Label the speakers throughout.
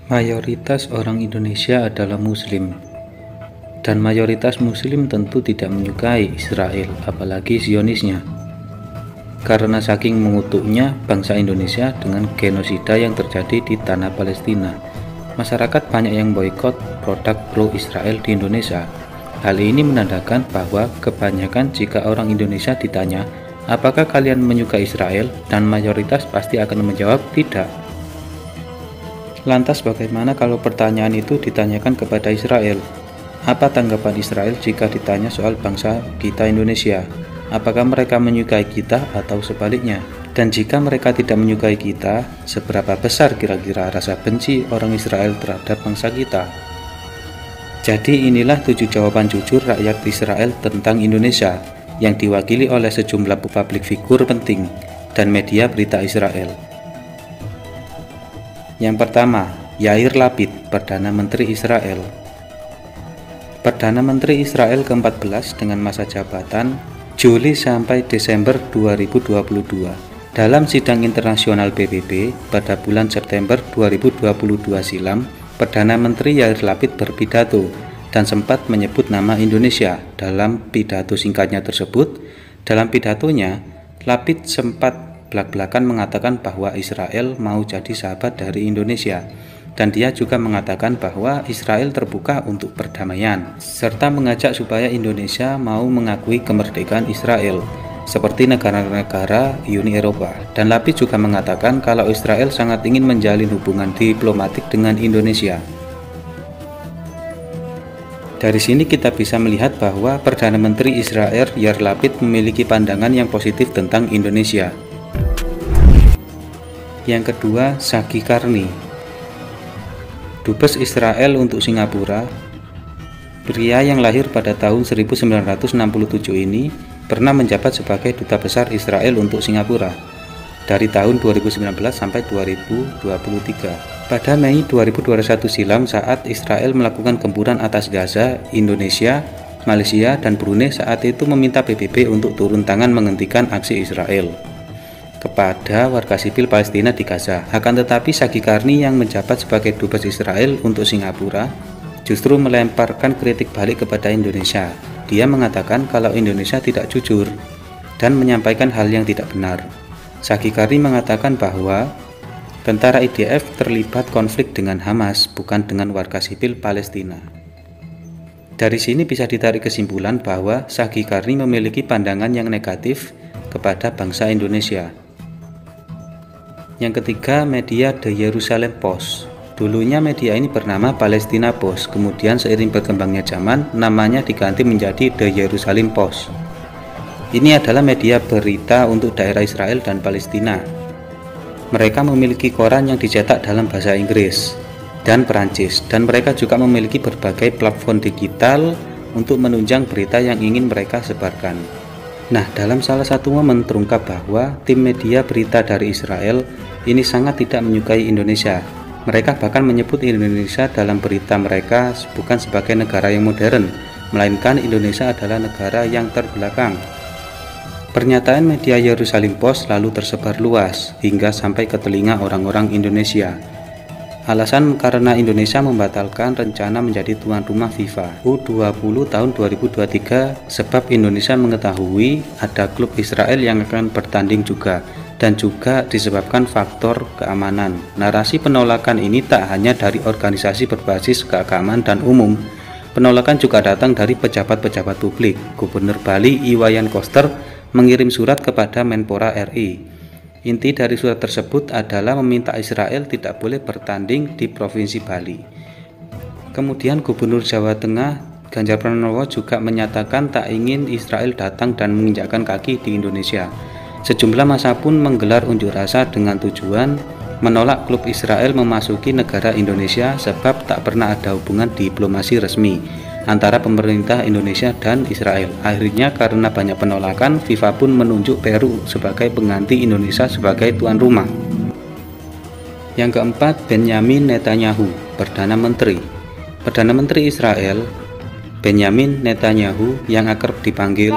Speaker 1: Mayoritas orang Indonesia adalah Muslim, dan mayoritas Muslim tentu tidak menyukai Israel, apalagi Zionisnya. Karena saking mengutuknya bangsa Indonesia dengan genosida yang terjadi di tanah Palestina, masyarakat banyak yang boikot produk pro-Israel di Indonesia. Hal ini menandakan bahwa kebanyakan jika orang Indonesia ditanya, apakah kalian menyukai Israel? Dan mayoritas pasti akan menjawab tidak. Lantas bagaimana kalau pertanyaan itu ditanyakan kepada Israel? Apa tanggapan Israel jika ditanya soal bangsa kita Indonesia? Apakah mereka menyukai kita atau sebaliknya? Dan jika mereka tidak menyukai kita, seberapa besar kira-kira rasa benci orang Israel terhadap bangsa kita? Jadi inilah 7 jawaban jujur rakyat Israel tentang Indonesia yang diwakili oleh sejumlah publik figur penting dan media berita Israel. Yang pertama, Yair Lapid, Perdana Menteri Israel. Perdana Menteri Israel ke-14 dengan masa jabatan Juli sampai Desember 2022. Dalam sidang internasional PBB pada bulan September 2022 silam, Perdana Menteri Yair Lapid berpidato dan sempat menyebut nama Indonesia. Dalam pidato singkatnya tersebut, dalam pidatonya, Lapid sempat belak-belakan mengatakan bahwa Israel mau jadi sahabat dari Indonesia, dan dia juga mengatakan bahwa Israel terbuka untuk perdamaian, serta mengajak supaya Indonesia mau mengakui kemerdekaan Israel seperti negara-negara Uni Eropa. Dan Lapid juga mengatakan kalau Israel sangat ingin menjalin hubungan diplomatik dengan Indonesia. Dari sini kita bisa melihat bahwa Perdana Menteri Israel Yair Lapid memiliki pandangan yang positif tentang Indonesia. Yang kedua, Sagi Karni, Dubes Israel untuk Singapura. Pria yang lahir pada tahun 1967 ini pernah menjabat sebagai Duta Besar Israel untuk Singapura dari tahun 2019 sampai 2023. Pada Mei 2021 silam, saat Israel melakukan gempuran atas Gaza, Indonesia, Malaysia, dan Brunei saat itu meminta PBB untuk turun tangan menghentikan aksi Israel kepada warga sipil Palestina di Gaza. Akan tetapi Sagi Karni yang menjabat sebagai Dubes Israel untuk Singapura justru melemparkan kritik balik kepada Indonesia. Dia mengatakan kalau Indonesia tidak jujur dan menyampaikan hal yang tidak benar. Sagi Karni mengatakan bahwa tentara IDF terlibat konflik dengan Hamas, bukan dengan warga sipil Palestina. Dari sini bisa ditarik kesimpulan bahwa Sagi Karni memiliki pandangan yang negatif kepada bangsa Indonesia. Yang ketiga, media The Jerusalem Post. Dulunya media ini bernama Palestina Post, kemudian seiring berkembangnya zaman, namanya diganti menjadi The Jerusalem Post. Ini adalah media berita untuk daerah Israel dan Palestina. Mereka memiliki koran yang dicetak dalam bahasa Inggris dan Perancis, dan mereka juga memiliki berbagai platform digital untuk menunjang berita yang ingin mereka sebarkan. Nah, dalam salah satu momen terungkap bahwa tim media berita dari Israel ini sangat tidak menyukai Indonesia. Mereka bahkan menyebut Indonesia dalam berita mereka bukan sebagai negara yang modern, melainkan Indonesia adalah negara yang terbelakang. Pernyataan media Jerusalem Post lalu tersebar luas hingga sampai ke telinga orang-orang Indonesia. Alasan karena Indonesia membatalkan rencana menjadi tuan rumah FIFA U20 tahun 2023 sebab Indonesia mengetahui ada klub Israel yang akan bertanding juga, dan juga disebabkan faktor keamanan. Narasi penolakan ini tak hanya dari organisasi berbasis keagamaan dan umum. Penolakan juga datang dari pejabat-pejabat publik. Gubernur Bali Iwayan Koster mengirim surat kepada Menpora RI. Inti dari surat tersebut adalah meminta Israel tidak boleh bertanding di Provinsi Bali. Kemudian Gubernur Jawa Tengah Ganjar Pranowo juga menyatakan tak ingin Israel datang dan menginjakkan kaki di Indonesia. Sejumlah massa pun menggelar unjuk rasa dengan tujuan menolak klub Israel memasuki negara Indonesia sebab tak pernah ada hubungan diplomasi resmi antara pemerintah Indonesia dan Israel. Akhirnya karena banyak penolakan, FIFA pun menunjuk Peru sebagai pengganti Indonesia sebagai tuan rumah. Yang keempat, Benjamin Netanyahu, Perdana Menteri. Perdana Menteri Israel, Benjamin Netanyahu yang akrab dipanggil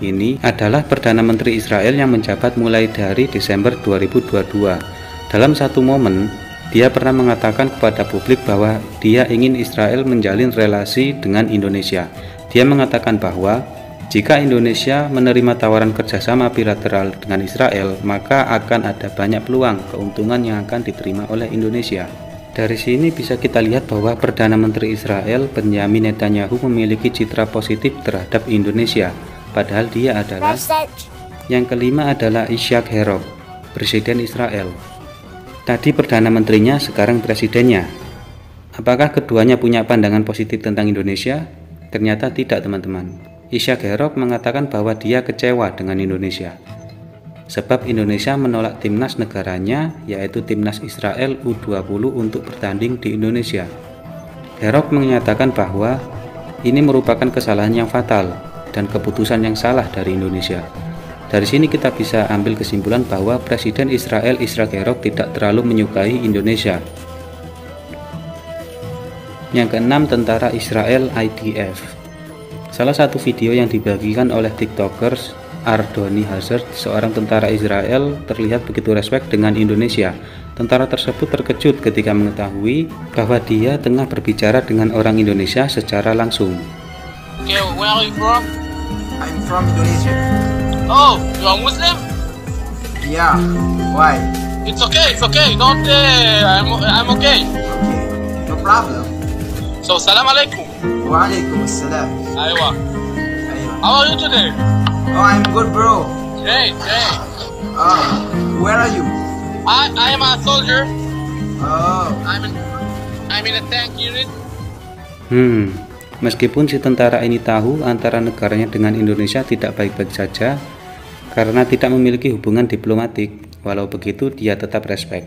Speaker 1: ini adalah Perdana Menteri Israel yang menjabat mulai dari Desember 2022. Dalam satu momen, Dia pernah mengatakan kepada publik bahwa dia ingin Israel menjalin relasi dengan Indonesia. Dia mengatakan bahwa jika Indonesia menerima tawaran kerjasama bilateral dengan Israel, maka akan ada banyak peluang keuntungan yang akan diterima oleh Indonesia. Dari sini bisa kita lihat bahwa Perdana Menteri Israel Benjamin Netanyahu memiliki citra positif terhadap Indonesia, padahal dia adalah. Yang kelima adalah Yitzhak Herzog, Presiden Israel. Tadi Perdana Menterinya, sekarang Presidennya. Apakah keduanya punya pandangan positif tentang Indonesia? Ternyata tidak, teman-teman. Yitzhak Herzog mengatakan bahwa dia kecewa dengan Indonesia, sebab Indonesia menolak timnas negaranya, yaitu timnas Israel U20 untuk bertanding di Indonesia. Herzog menyatakan bahwa ini merupakan kesalahan yang fatal dan keputusan yang salah dari Indonesia. Dari sini kita bisa ambil kesimpulan bahwa Presiden Israel Yitzhak Herzog tidak terlalu menyukai Indonesia. Yang keenam, tentara Israel IDF. Salah satu video yang dibagikan oleh TikTokers Ardoni Hazard, seorang tentara Israel, terlihat begitu respek dengan Indonesia. Tentara tersebut terkejut ketika mengetahui bahwa dia tengah berbicara dengan orang Indonesia secara langsung.
Speaker 2: Okay, where are you from?
Speaker 3: I'm from Indonesia.
Speaker 2: Oh, you are Muslim?
Speaker 3: Yeah. Why?
Speaker 2: It's okay. Don't. I'm okay.
Speaker 3: Okay. No problem.
Speaker 2: So, salam alaikum.
Speaker 3: Walaikum assalam.
Speaker 2: Aywa.
Speaker 3: Aywa.
Speaker 2: How are you today?
Speaker 3: Oh, I'm good, bro.
Speaker 2: Great.
Speaker 3: Where are you?
Speaker 2: I am a soldier.
Speaker 3: Oh.
Speaker 2: I'm in a tank unit.
Speaker 1: Meskipun si tentara ini tahu antara negaranya dengan Indonesia tidak baik-baik saja karena tidak memiliki hubungan diplomatik, walau begitu dia tetap respek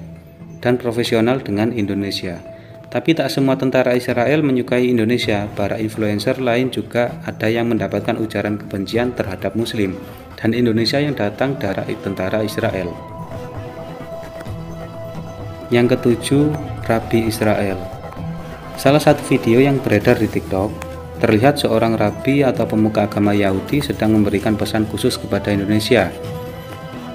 Speaker 1: dan profesional dengan Indonesia. Tapi tak semua tentara Israel menyukai Indonesia. Para influencer lain juga ada yang mendapatkan ujaran kebencian terhadap Muslim dan Indonesia yang datang dari tentara Israel. Yang ketujuh, Rabi Israel. Salah satu video yang beredar di TikTok, terlihat seorang rabi atau pemuka agama Yahudi sedang memberikan pesan khusus kepada Indonesia.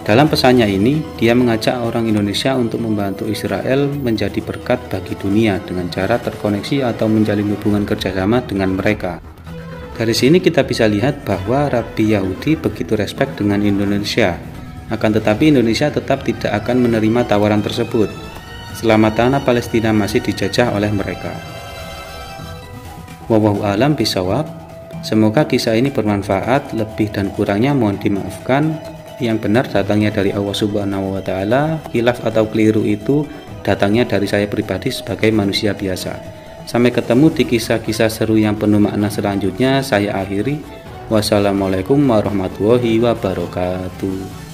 Speaker 1: Dalam pesannya ini, dia mengajak orang Indonesia untuk membantu Israel menjadi berkat bagi dunia dengan cara terkoneksi atau menjalin hubungan kerjasama dengan mereka. Dari sini kita bisa lihat bahwa Rabi Yahudi begitu respek dengan Indonesia. Akan tetapi Indonesia tetap tidak akan menerima tawaran tersebut selama tanah Palestina masih dijajah oleh mereka. Wallahu a'lam bishawab. Semoga kisah ini bermanfaat. Lebih dan kurangnya mohon dimaafkan. Yang benar datangnya dari Allah Subhanahu wa Ta'ala, khilaf atau keliru itu datangnya dari saya pribadi sebagai manusia biasa. Sampai ketemu di kisah-kisah seru yang penuh makna selanjutnya. Saya akhiri. Wassalamualaikum warahmatullahi wabarakatuh.